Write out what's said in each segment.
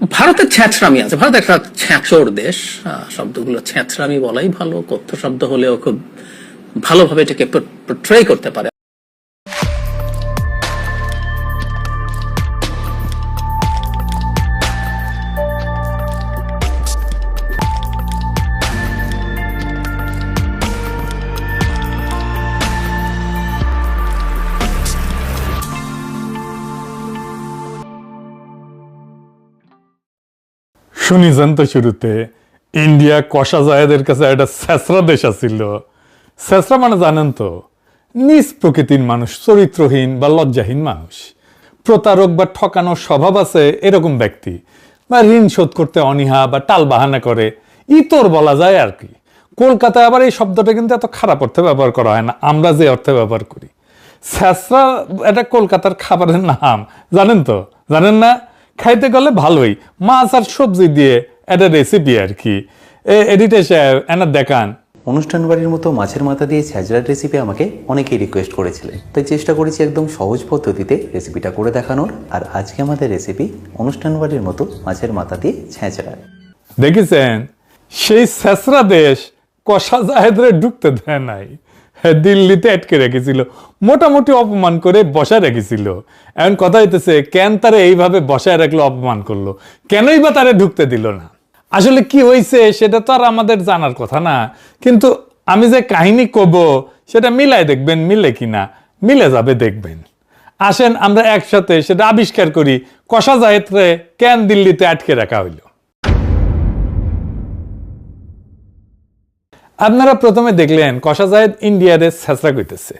ভারতের ছ্যাঁচড়ামি আছে। ভারত একটা ছ্যাঁচড় দেশ, শব্দগুলো ছ্যাঁচড়ামি বলাই ভালো, কথ্য শব্দ হলেও খুব ভালোভাবে এটাকে পোর্ট্রে করতে পারে। শুনিছেন তো শুরুতে ইন্ডিয়া কষা জায়েদের কাছে একটা ছেঁচড়া দেশ আছিল। ছেঁচড়া মানে জানেন তো, নিজ প্রকৃতির মানুষ, চরিত্রহীন বা লজ্জাহীন মানুষ, প্রতারক বা ঠকানোর স্বভাব আছে এরকম ব্যক্তি, বা ঋণ শোধ করতে অনীহা বা টাল বাহানা করে, ইতর বলা যায় আর কি। কলকাতায় আবার এই শব্দটা কিন্তু এত খারাপ অর্থে ব্যবহার করা হয় না, আমরা যে অর্থে ব্যবহার করি। ছেঁচড়া এটা কলকাতার খাবারের নাম, জানেন তো? জানেন না? খাইতে গেলে ভালোই, মাছ আর সবজি দিয়ে একটা রেসিপি আর কি। এডিটর সাহেব এনার দেখান। অনুষ্ঠান বাড়ির মতো মাছের মাথা দিয়ে ছ্যাঁচড়ার রেসিপি আমাকে অনেকেই রিকোয়েস্ট করেছিলেন, তাই চেষ্টা করেছি একদম সহজ পদ্ধতিতে রেসিপিটা করে দেখানোর। আর আজকে আমাদের রেসিপি অনুষ্ঠান বাড়ির মতো মাছের মাথা দিয়ে ছ্যাঁচড়া। দেখেছেন, সেই ছেঁচড়া দেশ কষা জাহেদরে ঢুকতে দেয় নাই, দিল্লিতে আটকে রেখেছিল, মোটামুটি অপমান করে বসায় রেখেছিল। এখন কথা হইতেছে, কেন তারে এইভাবে বসায় রাখলো, অপমান করলো, কেনই বা তারে ঢুকতে দিল না? আসলে কি হয়েছে সেটা তো আর আমাদের জানার কথা না, কিন্তু আমি যে কাহিনী কব সেটা মিলাই দেখবেন, মিলে কিনা। মিলে যাবে দেখবেন। আসেন আমরা একসাথে সেটা আবিষ্কার করি, কষা জাহেদরে কেন দিল্লিতে আটকে রাখা হইল। আপনারা প্রথমে দেখলেন কষা জাহেদ ইন্ডিয়ারে ছেঁচড়া কইতেছে,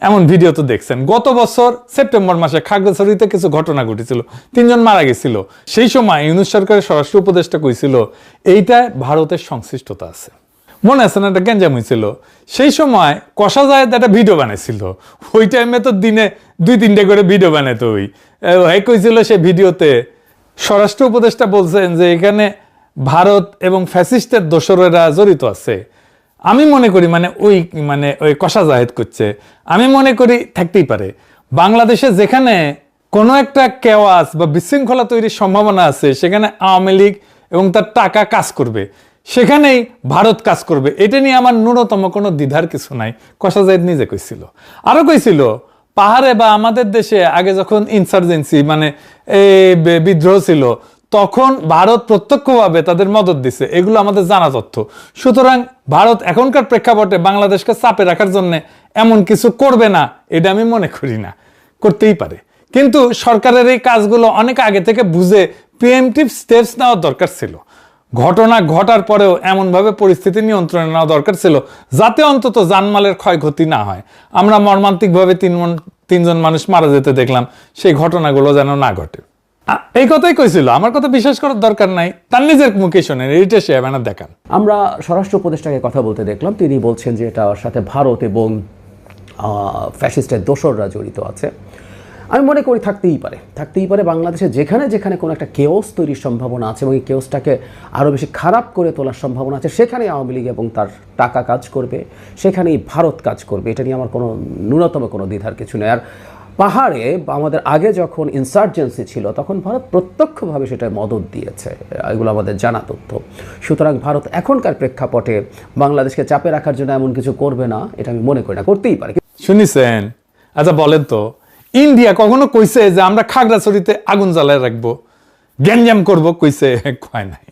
এমন ভিডিও তো দেখছেন। গত বছর সেপ্টেম্বর মাসে খাগড়াছড়িতে কিছু ঘটনা ঘটেছিল, 3 জন মারা গেছিল। সেই সময় ইউনূস সরকারের স্বরাষ্ট্র উপদেষ্টা কইছিল এইটায় ভারতের সংশ্লিষ্টতা আছে, মনে আছে না? একটা গ্যাঞ্জাম হয়েছিল। সেই সময় কষা জাহেদ একটা ভিডিও বানাইছিল। ওই টাইমে তো দিনে 2-3টে করে ভিডিও বানাইতো। ওই কইছিল সে ভিডিওতে, স্বরাষ্ট্র উপদেষ্টা বলছেন যে এখানে ভারত এবং ফ্যাসিস্টের দোসরেরা জড়িত আছে। আমি মনে করি ওই কষা জাহেদ করছে, আমি মনে করি থাকতেই পারে। বাংলাদেশে যেখানে কোনো একটা কেওয়াস বা বিশৃঙ্খলা তৈরির সম্ভাবনা আছে, সেখানে আওয়ামী লীগ এবং তার টাকা কাজ করবে, সেখানেই ভারত কাজ করবে। এটা নিয়ে আমার ন্যূনতম কোনো দ্বিধার কিছু নাই। কষা জাহেদ নিজে কইছিল। আরো কইছিল, পাহাড়ে বা আমাদের দেশে আগে যখন ইনসার্জেন্সি বিদ্রোহ ছিল, তখন ভারত প্রত্যক্ষভাবে তাদের মদত দিছে। এগুলো আমাদের জানা তথ্য। সুতরাং ভারত এখনকার প্রেক্ষাপটে বাংলাদেশকে চাপে রাখার জন্য এমন কিছু করবে না, এটা আমি মনে করি না। করতেই পারে, কিন্তু সরকারের এই কাজগুলো অনেক আগে থেকে বুঝে প্রিএমটিভ স্টেপস নেওয়ার দরকার ছিল। ঘটনা ঘটার পরেও এমনভাবে পরিস্থিতি নিয়ন্ত্রণে নেওয়া দরকার ছিল যাতে অন্তত জানমালের ক্ষয়ক্ষতি না হয়। আমরা মর্মান্তিকভাবে 3 জন মানুষ মারা যেতে দেখলাম, সেই ঘটনাগুলো যেন না ঘটে। এই কথাই কইছিল, আমার কথা বিশ্বাস করার দরকার নাই, তার নিজের মুখে শোনেন। এইটা সে দেখান। আমরা স্বরাষ্ট্র উপদেষ্টাকে কথা বলতে দেখলাম, তিনি বলছেন যে এটার সাথে ভারত এবং ফ্যাসিস্টের দোসররা জড়িত আছে। আমি মনে করি থাকতেই পারে। বাংলাদেশে যেখানে যেখানে কোনো একটা কেওস তৈরির সম্ভাবনা আছে এবং এই কেওসটাকে আরও বেশি খারাপ করে তোলার সম্ভাবনা আছে, সেখানেই আওয়ামী লীগ এবং তার টাকা কাজ করবে, সেখানেই ভারত কাজ করবে। এটা নিয়ে আমার কোনো ন্যূনতম কোনো দ্বিধার কিছু নেই। আর পাহাড়ে আমাদের আগে যখন ইনসার্জেন্সি ছিল, তখন ভারত প্রত্যক্ষভাবে সেটা মদত দিয়েছে, এগুলো আমাদের জানা তথ্য। সুতরাং ভারত এখনকার প্রেক্ষাপটে বাংলাদেশকে চাপে রাখার জন্য এমন কিছু করবে না, এটা আমি মনে করি না। করতেই পারে। শুনিছেন? আচ্ছা বলেন তো, ইন্ডিয়া কখনো কইছে যে আমরা খাগড়াছড়িতে আগুন জ্বালায় রাখবো, গ্যাঞ্জাম করবো? কইছে? কয় নাই।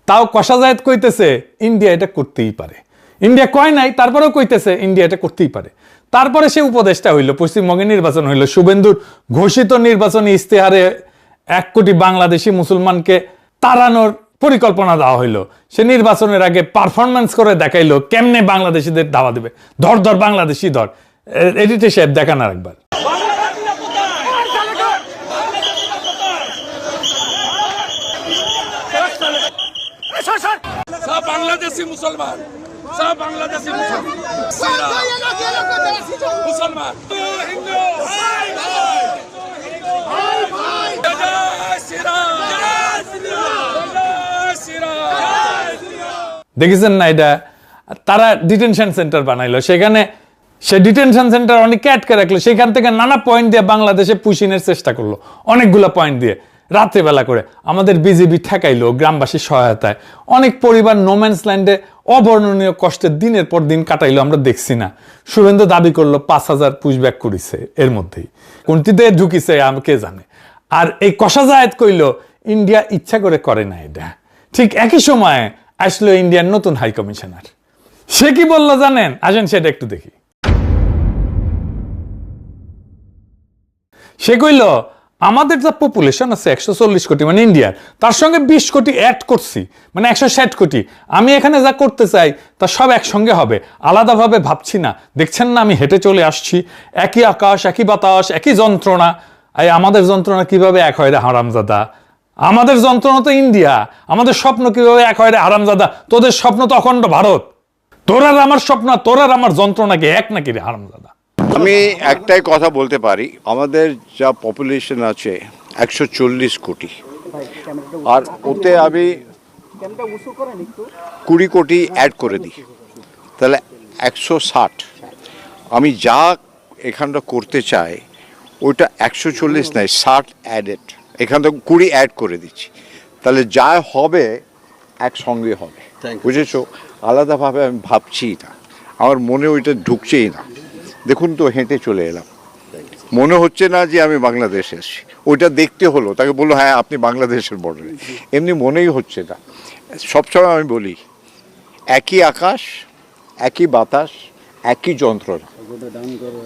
তাও কষা জাহেদ কইতেছে ইন্ডিয়া এটা করতেই পারে। ইন্ডিয়া কয় নাই, তারপরেও কইতেছে ইন্ডিয়া এটা করতেই পারে। তারপরে সে উপদেষ্টা হইল, পশ্চিমবঙ্গে নির্বাচন হইল, শুভেন্দুর ঘোষিত নির্বাচনী ইস্তেহারে 1 কোটি বাংলাদেশি মুসলমানকে তাড়ানোর পরিকল্পনা দেওয়া হইল। সে নির্বাচনের আগে পারফরমেন্স করে দেখাইলো কেমনে বাংলাদেশিদের ধাওয়া দেবে। ধর ধর বাংলাদেশি ধর। এডিটর সাহেব দেখান আর একবার। সব বাংলাদেশি মুসলমান, সব বাংলাদেশি মুসলমান, মুসলমান হিন্দু। দেখেছেন না? এটা তারা ডিটেনশন সেন্টার বানাইলো, সেখানে সে ডিটেনশন সেন্টার অনেককে আটকে রাখলো, সেখান থেকে নানা পয়েন্ট দিয়ে বাংলাদেশে পুশিনের চেষ্টা করলো, অনেকগুলো পয়েন্ট দিয়ে রাত্রেবেলা করে আমাদের বিজিবি ঠেকাইলো গ্রামবাসীর সহায়তায়। অনেক পরিবার নোম্যান্স ল্যান্ডে অবর্ণনীয় কষ্টের দিনের পর দিন কাটাইলো, আমরা দেখছি না। শুভেন্দু দাবি করলো 5,000 পুশব্যাক করেছে, এর মধ্যেই কোনটিতে ঢুকিছে কে জানে। আর এই কষা জায়েদ কইলো ইন্ডিয়া ইচ্ছা করে না এটা। ঠিক একই সময়ে আসলো ইন্ডিয়ার নতুন হাই কমিশনার। সে কি বললো জানেন? আসেন সেটা একটু দেখি। সে কইল আমাদের যা পপুলেশন আছে 140 কোটি মানে ইন্ডিয়ার, তার সঙ্গে 20 কোটি অ্যাড করছি, মানে 160 কোটি। আমি এখানে যা করতে চাই তা সব একসঙ্গে হবে, আলাদাভাবে ভাবছি না। দেখছেন না আমি হেঁটে চলে আসছি, একই আকাশ, একই বাতাস, একই যন্ত্রণা। এই আমাদের যন্ত্রণা কিভাবে এক হয় রে হারামজাদা? আমাদের যন্ত্রণা তো ইন্ডিয়া। আমাদের স্বপ্ন কিভাবে এক হয় রে হারামজাদা? তোদের স্বপ্ন তো অখণ্ড ভারত। তোর আর আমার স্বপ্ন, তোর আর আমার যন্ত্রণা কি এক নাকি রে হারামজাদা? আমি একটাই কথা বলতে পারি, আমাদের যা পপুলেশন আছে 140 কোটি, আর ওতে আমি 20 কোটি অ্যাড করে দিই, তাহলে 160। আমি যা এখানটা করতে চাই ওইটা 140 নয়, 60 অ্যাডেড, এখানটা 20 অ্যাড করে দিচ্ছি, তাহলে যা হবে একসঙ্গে হবে, বুঝেছো? আলাদাভাবে আমি ভাবছি না, আমার মনে ওইটা ঢুকছেই না। দেখুন তো, হেঁটে চলে এলাম, মনে হচ্ছে না যে আমি বাংলাদেশে এসেছি। ওইটা দেখতে হলো, তাকে বললো হ্যাঁ আপনি বাংলাদেশের বর্ডারে, এমনি মনেই হচ্ছে না। সবসময় আমি বলি একই আকাশ, একই বাতাস, একই যন্ত্রণা।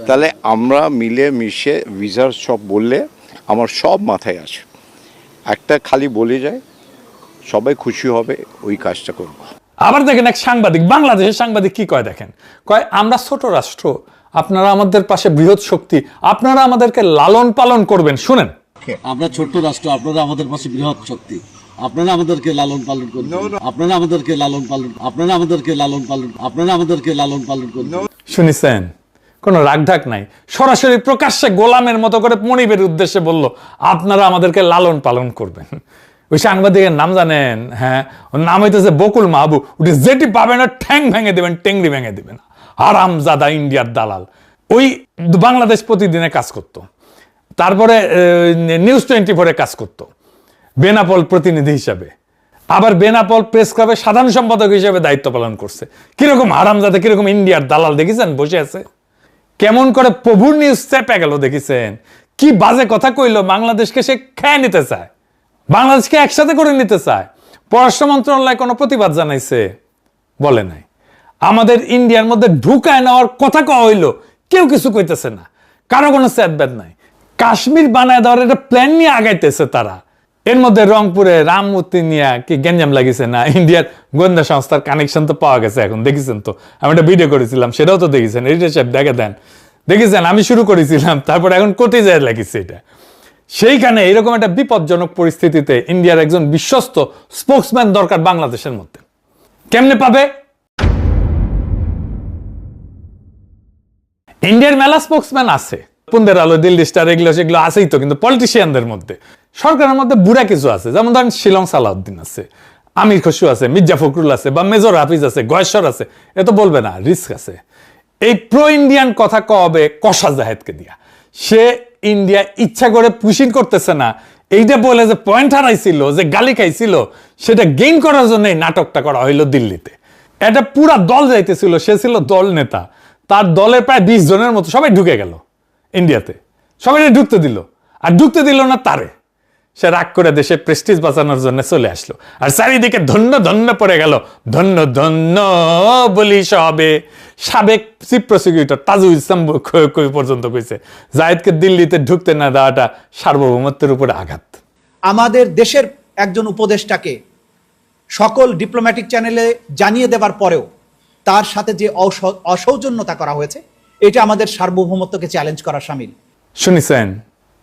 তাহলে আমরা মিলে মিশে ভিসার সব বললে আমার সব মাথায় আছে, একটা খালি বলে যায় সবাই খুশি হবে, ওই কাজটা করবো। আবার দেখেন এক সাংবাদিক, বাংলাদেশের সাংবাদিক কি কয় দেখেন, কয় আমরা ছোট রাষ্ট্র, আপনারা আমাদের পাশে বৃহৎ শক্তি, আপনারা আমাদেরকে লালন পালন করবেন। শুনেন, আমরা ছোট্ট রাষ্ট্র, আপনারা আমাদের পাশে বৃহৎ শক্তি, আপনারা আমাদেরকে লালন পালন করবেন, আপনারা আমাদেরকে লালন পালন, আপনারা আমাদেরকে লালন পালন, আপনারা আমাদেরকে লালন পালন করবেন। শুনেছেন? কোনো রাগঢাক নাই, সরাসরি প্রকাশ্যে গোলামের মতো করে মনিবের উদ্দেশ্যে বলল আপনারা আমাদেরকে লালন পালন করবেন। ওই সাংবাদিকের নাম জানেন? হ্যাঁ, ওর নাম হইতেছে বকুল মাহবুব। উঠে যেটি পাবেন ঠ্যাং ভেঙে দেবেন, টেংরি ভেঙে দেবেন। আরামজাদা ইন্ডিয়ার দালাল। ওই বাংলাদেশ প্রতিদিনে কাজ করতো, তারপরে নিউজ 24-এ কাজ করতো বেনাপোল প্রতিনিধি হিসাবে, আবার বেনাপোল প্রেস ক্লাবের সাধারণ সম্পাদক হিসেবে দায়িত্ব পালন করছে। কিরকম হারামজাদা, কিরকম ইন্ডিয়ার দালাল দেখেছেন? বসে আছে কেমন করে প্রভুর নিউজ চেপে গেল দেখেছেন? কি বাজে কথা কইলো, বাংলাদেশকে সে খেয়ে নিতে চায়, বাংলাদেশকে একসাথে করে নিতে চায়। পররাষ্ট্র মন্ত্রণালয় কোনো প্রতিবাদ জানাইছে? বলে নাই। আমাদের ইন্ডিয়ার মধ্যে ঢুকায় নেওয়ার কথা কওয়া হইলো, কেউ কিছু কইতেছে না, কারো কোনো স্যাদব্যাদ নাই। কাশ্মীর বানায় দেওয়ার একটা প্ল্যান নিয়ে আগাইতেছে তারা। এর মধ্যে রংপুরে রামমূর্তি নিয়ে কি গ্যাঞ্জাম লাগিয়েছে না? ইন্ডিয়ার গোয়েন্দা সংস্থার কানেকশন তো পাওয়া গেছে এখন, দেখেছেন তো? আমি একটা ভিডিও করেছিলাম, সেটাও তো দেখেছেন। এডিটর সাহেব দেখে দেন, দেখেছেন? আমি শুরু করেছিলাম, তারপর এখন কোটি যায় লাগিয়েছে এটা। সেইখানে এরকম একটা বিপজ্জনক পরিস্থিতিতে ইন্ডিয়ার একজন বিশ্বস্ত স্পোকসম্যান দরকার বাংলাদেশের মধ্যে। কেমনে পাবে? ইন্ডিয়ার মেলা স্পোকসম্যান আছে, পুন্দের আলো, দিল্লি স্টার, এগুলো সেগুলো আছেই তো, কিন্তু পলিটিশিয়ানদের মধ্যে, সরকারের মধ্যে বুড়া কিছু আছে, যেমন ধরেন শিলং সালাউদ্দিন আছে, আমির খসরু আছে, মির্জা ফখরুল আছে, বা মেজর হাফিজ আছে, গয়েশ্বর আছে। এ তো বলবে না, রিস্ক আছে। এই প্রো ইন্ডিয়ান কথা কবে কষা জাহেদকে দিয়া। সে ইন্ডিয়া ইচ্ছা করে পুশিং করতেছে না, এইটা বলে যে পয়েন্ট হারাইছিল, যে গালি খাইছিল, সেটা গেইন করার জন্য এই নাটকটা করা হইলো দিল্লিতে। এটা পুরা দল যাইতেছিল, সে ছিল দল নেতা, তার দলের প্রায় 20 জনের মতো সবাই ঢুকে গেল ইন্ডিয়াতে, সবাই ঢুকতে দিল, আর ঢুকতে দিল না তারে। সে রাগ করে দেশে প্রেস্টিজ বাঁচানোর জন্য চলে আসলো, আর চারিদিকে ধন্য ধন্য পড়ে গেল। ধন্য ধন্য বলি সবে। সাবেক চিফ প্রসিকিউটর তাজুল ইসলাম পর্যন্ত কইছে জায়েদকে দিল্লিতে ঢুকতে না দেওয়াটা সার্বভৌমত্বের উপরে আঘাত। আমাদের দেশের একজন উপদেষ্টাকে সকল ডিপ্লোম্যাটিক চ্যানেলে জানিয়ে দেবার পরেও তার সাথে যে অসৌজন্যতা করা হয়েছে, এটা আমাদের সার্বভৌমত্বকে চ্যালেঞ্জ করা শামিল। শুনেছেন?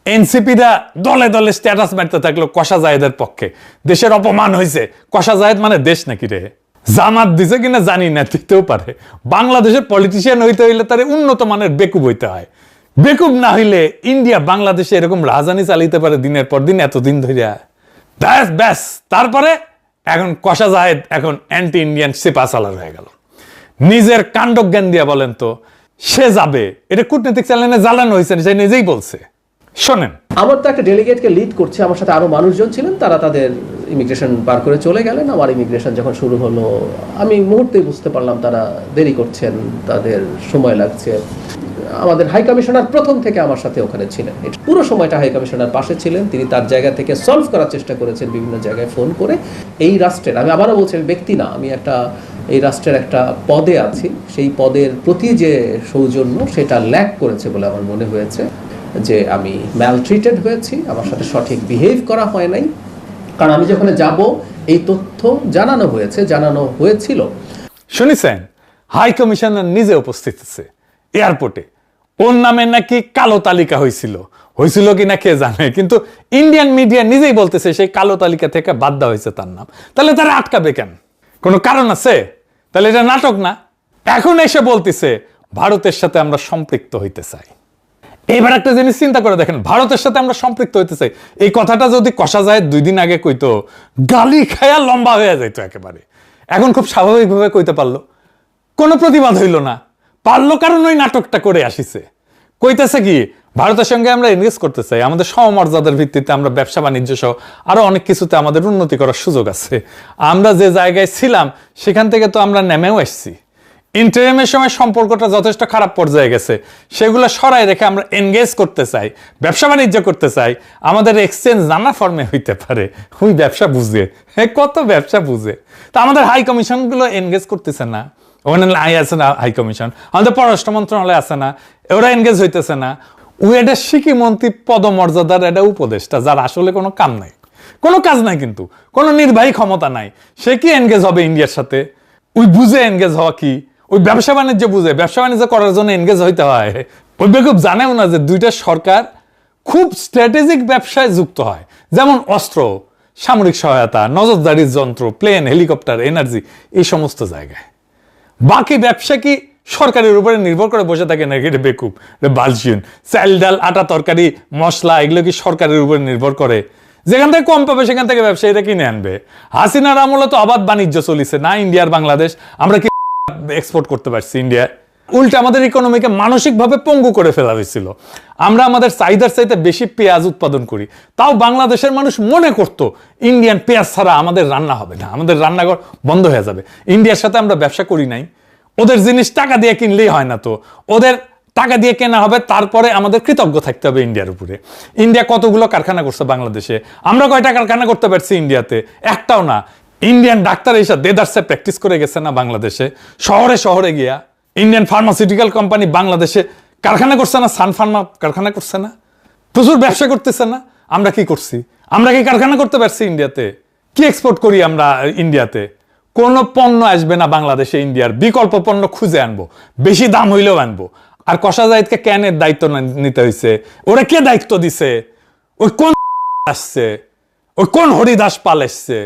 এনসিপিরা দলে দলে স্ট্যাটাস মারতে থাকলো কষা জায়েদের পক্ষে। দেশের অপমান হয়েছে। কষা জায়েদ মানে দেশ নাকি রে? জামাত দিছে কিনা জানি না, দিতেও পারে। বাংলাদেশের পলিটিশিয়ান হইতে হইলে তার উন্নত মানের বেকুব হইতে হয়। বেকুব না হইলে ইন্ডিয়া বাংলাদেশে এরকম রাজধানী চালিতে পারে দিনের পর দিন, এতদিন ধরে। ব্যাস ব্যাস, তারপরে এখন কষা জায়েদ এখন অ্যান্টি ইন্ডিয়ান সিপা সালার হয়ে গেল। নিজের কাণ্ডজ্ঞান দিয়া বলেন তো সে যাবে, এটা কূটনৈতিক চ্যানেলে জ্বালানো হয়েছে, সে নিজেই বলছে। শোনেন। আমার তো একটা ডেলিগেটকে লিড করছে, আমার সাথে আরো মানুষজন ছিলেন, তারা তাদের ইমিগ্রেশন পার করে চলে গেলেন। আমার ইমিগ্রেশন যখন শুরু হলো আমি মুহূর্তে বুঝতে পারলাম তারা দেরি করছেন, তাদের সময় লাগছে। আমাদের হাই কমিশনার প্রথম থেকে আমার সাথে ওখানে ছিলেন, পুরো সময়টা হাই কমিশনার পাশে ছিলেন। তিনি তার জায়গা থেকে সলভ করার চেষ্টা করেছেন বিভিন্ন জায়গায় ফোন করে। এই রাষ্ট্রের, আমি আবারও বলছি, আমি ব্যক্তি না, আমি এই রাষ্ট্রের একটা পদে আছি, সেই পদের প্রতি যে সৌজন্য সেটা ল্যাক করেছে বলে আমার মনে হয়েছে, যে আমি ম্যালট্রিটেড হয়েছি, আমার সাথে সঠিক বিহেভ করা হয় নাই। কারণ আমি যখন যাব এই তথ্য জানানো হয়েছিল। শুনেছেন, হাই কমিশনার নিজে উপস্থিত আছে এয়ারপোর্টে। ওর নামে নাকি কালো তালিকা হয়েছিল কিনা কে জানে, কিন্তু ইন্ডিয়ান মিডিয়া নিজেই বলতেছে সেই কালো তালিকা থেকে বাদ দেওয়া হয়েছে তার নাম। তাহলে তারা আটকাবে কেন? কোনো কারণ আছে? তাহলে এটা নাটক না? এখন এসে বলতেছে ভারতের সাথে আমরা সম্পৃক্ত হইতে চাই। এবার একটা জিনিস চিন্তা করে দেখেন, ভারতের সাথে আমরা সম্পৃক্ত হইতে চাই, এই কথাটা যদি কষা যায় 2 দিন আগে কইতো, গালি খায়া লম্বা হয়ে যাইতো একেবারে। এখন খুব স্বাভাবিকভাবে কইতে পারলো, কোনো প্রতিবাদ হইল না। পারলো কারণ ওই নাটকটা করে আসিছে। কইতেছে কি, ভারতের সঙ্গে আমরা এনগেজ করতে চাই, আমাদের সমমর্যাদার ভিত্তিতে আমরা ব্যবসা বাণিজ্য সহ আরো অনেক কিছুতে আমাদের উন্নতি করার সুযোগ আছে। আমরা যে জায়গায় ছিলাম সেখান থেকে তো আমরা নেমেও আসছি। ইন্টারিমের সময় সম্পর্কটা যথেষ্ট খারাপ পর্যায়ে গেছে, সেগুলো সরাই রেখে আমরা এনগেজ করতে চাই, ব্যবসা বাণিজ্য করতে চাই। আমাদের এক্সচেঞ্জ নানা ফর্মে হইতে পারে। ওই ব্যবসা বুঝে, কত ব্যবসা বুঝে। তা আমাদের হাই কমিশনগুলো এনগেজ করতেছে না। ওখানে আছে না হাই কমিশন, আমাদের পররাষ্ট্র মন্ত্রণালয় আছে না, ওরা এনগেজ হইতেছে না। ওই একটা শিক্ষি মন্ত্রী পদমর্যাদার একটা উপদেষ্টা, যার আসলে কোনো কাম নাই, কোনো কাজ নাই, কিন্তু কোনো নির্বাহী ক্ষমতা নাই। সে কি এনগেজ হবে ইন্ডিয়ার সাথে? ওই বুঝে এনগেজ হওয়া কি? ওই ব্যবসা বাণিজ্য বুঝে, ব্যবসা বাণিজ্য করার জন্য এনগেজ হইতে হয়। ওই বেকুব জানেও না যে দুইটা সরকার খুব স্ট্র্যাটেজিক ব্যবসায় যুক্ত হয়, যেমন অস্ত্র, সামরিক সহায়তা, নজরদারির যন্ত্র, প্লেন, হেলিকপ্টার, এনার্জি, এই সমস্ত জায়গায়। বাকি ব্যবসা কি সরকারের উপরে নির্ভর করে বসে থাকে নাকি? এটা বেকুব, বালসিয়ন। চাল ডাল আটা তরকারি মশলা এগুলো কি সরকারের উপরে নির্ভর করে? যেখান থেকে কম পাবে সেখান থেকে ব্যবসায়ীরা কিনে আনবে। হাসিনার আমলে তো অবাধ বাণিজ্য চলিছে না ইন্ডিয়ার বাংলাদেশ, আমরা কি এক্সপোর্ট করতে পারছি ইন্ডিয়া? উল্টে আমাদের ইকোনমিকে মানসিকভাবে পঙ্গু করে ফেলা হয়েছিল। আমরা আমাদের চাহিদার চাইতে বেশি পেঁয়াজ উৎপাদন করি, তাও বাংলাদেশের মানুষ মনে করতো ইন্ডিয়ান পেঁয়াজ ছাড়া আমাদের রান্না হবে না, আমাদের রান্নাঘর বন্ধ হয়ে যাবে। ইন্ডিয়ার সাথে আমরা ব্যবসা করি নাই, ওদের জিনিস টাকা দিয়ে কিনলেই হয় না, তো ওদের টাকা দিয়ে কেনা হবে, তারপরে আমাদের কৃতজ্ঞ থাকতে হবে ইন্ডিয়ার উপরে। ইন্ডিয়া কতগুলো কারখানা করছে বাংলাদেশে, আমরা কয়টা কারখানা করতে পারছি ইন্ডিয়াতে? একটাও না। ইন্ডিয়ান ডাক্তার এসে দেদারসে প্র্যাকটিস করে গেছে না বাংলাদেশে, শহরে শহরে গিয়া। ইন্ডিয়ান ফার্মাসিউটিক্যাল কোম্পানি বাংলাদেশে কারখানা করছে না, সান ফার্মা কারখানা করছে না, প্রচুর ব্যবসা করতেছে না। আমরা কি করছি? আমরা কি কারখানা করতে পারছি ইন্ডিয়াতে? কি এক্সপোর্ট করি আমরা ইন্ডিয়াতে? কোনো পণ্য আসবে না বাংলাদেশে ইন্ডিয়ার, বিকল্প পণ্য খুঁজে আনবো, বেশি দাম হইলেও আনবো। আর কষা জাহিদকে কেনের দায়িত্ব নিতে হয়েছে? ওরা কে দায়িত্ব দিছে? ওই কোন আসছে? ওই কোন হরিদাস পাল এসছে?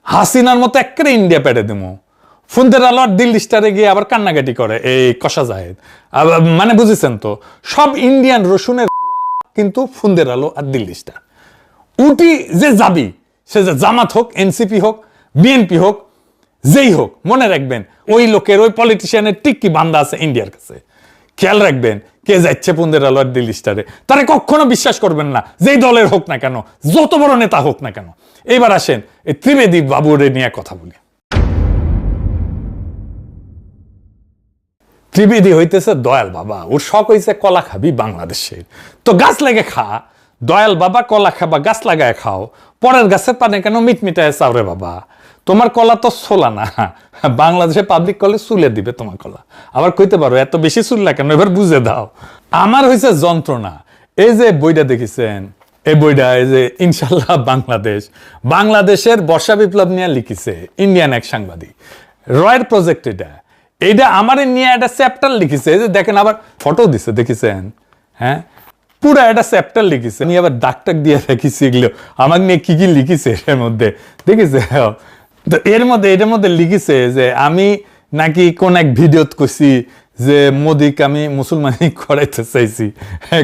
হাসিনার মতো একেবারে ইন্ডিয়া পেটে দেবো। ফুন্দের আলো আর দিল্লি স্টারে গিয়ে আবার কান্নাকাটি করে এই কষা জাহেদ। মানে বুঝেছেন তো, সব ইন্ডিয়ান রসুনের কিন্তু ফুন্দের আলো আর দিল্লি স্টার। উটি যে যাবি, সে যে জামাত হোক, এনসিপি হোক, বিএনপি হোক, যেই হোক, মনে রাখবেন ওই লোকের, ওই পলিটিশিয়ানের টিক্কি বান্ধা আছে ইন্ডিয়ার কাছে। খেয়াল রাখবেন কে যাচ্ছে পুন্দের আলো আর দিল্লি স্টারে। তারা কখনো বিশ্বাস করবেন না, যেই দলের হোক না কেন, যত বড় নেতা হোক না কেন। এবার আসেন এই ত্রিবেদী বাবুরে নিয়ে কথা বলি। ত্রিবেদী হইতেছে দয়াল বাবা, ওর শখ হইছে কলা খাবি বাংলাদেশের, তো গাছ লাগে খা। দয়াল বাবা কলা খাবা, গাছ লাগায় খাও, পরের গাছের পানে কেন মিটমিটায় চাও রে বাবা। তোমার কলা তো ছোলা না, বাংলাদেশে পাবলিক কলে চুলে দিবে তোমার কলা। আবার কইতে পারো এত বেশি চুললা কেন, এবার বুঝে দাও। আমার হইছে যন্ত্রণা। এই যে বইটা দেখেছেন, এই বইটা এই যে ইনশাল্লাহ বাংলাদেশ, বাংলাদেশের বর্ষা বিপ্লব নিয়ে লিখিছে ইন্ডিয়ান এক সাংবাদিক, রয়ের প্রজেক্ট। এইটা আমার নিয়ে একটা চ্যাপ্টার লিখিছে, যে দেখেন আবার ফটো দিছে, দেখেছেন? হ্যাঁ, পুরো একটা চ্যাপ্টার লিখিছে। আমি আবার ডাকটাক দিয়ে দেখিছি এগুলো আমার নিয়ে কি কি লিখিছে এর মধ্যে, দেখেছে? তো এটার মধ্যে লিখিছে যে আমি নাকি কোন এক ভিডিওত কইছি যে মোদিকে আমি মুসলমানি করাইতে চাইছি,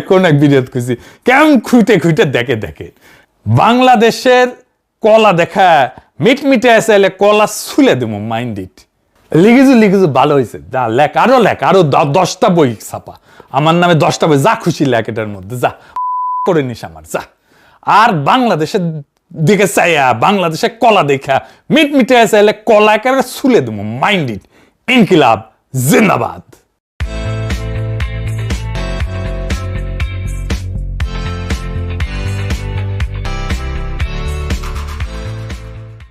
কোন এক ভিডিওত কইছি। কেমন খুঁটে খুঁটে দেখে বাংলাদেশের কলা দেখা মিটমিটে চাইলে কলা ছুলে দেবো মাইন্ড ইট। লিখেছো ভালো হয়েছে, যা লেখ, আরো 10টা বই ছাপা আমার নামে, 10টা বই, যা খুশি লেখ এটার মধ্যে, যা করে নিস আমার যা। আর বাংলাদেশের দিকে চাইয়া বাংলাদেশে কলা দেখা মিট মিটে চাইলে কলা একেবারে ছুলে দেবো। Mind it. ইনকিলাব জিন্দাবাদ।